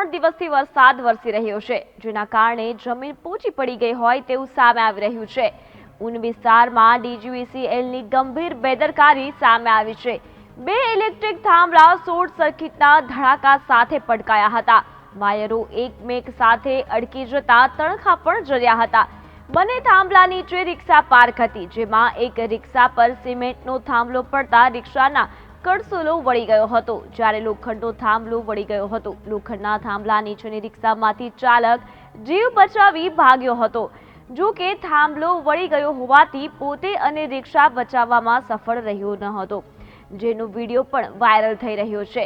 3 દિવસથી વરસાદ વરસી રહ્યો છે, જેના કારણે જમીન પોચી પડી ગઈ હોય તેવું સામે આવી રહ્યું છે। ઉન વિસ્તારમાં DGVCLની ગંભીર બેદરકારી સામે આવી છે। 2 ઇલેક્ટ્રિક થાંભલા શોર્ટ સર્કિટના ધડાકા સાથે પટકાયા હતા। વાયરો એકમેક સાથે અડકી જતા તણખા પણ જર્યા હતા। બંને થાંભલા નીચે રિક્ષા પાર્ક હતી, જેમાં એક રિક્ષા પર સિમેન્ટનો થાંભલો પડતા રિક્ષાના કડસોલો વળી ગયો હતો, જ્યારે લોખંડનો થાંભલો વળી ગયો હતો। લોખંડના થાંભલા નીચેની રિક્ષામાંથી ચાલક જીવ બચાવી ભાગ્યો હતો। જો કે થાંભલો વળી ગયો હોવાથી પોતે અને રિક્ષા બચાવવામાં સફળ રહ્યો ન હતો, જેનો વિડીયો પણ વાયરલ થઈ રહ્યો છે।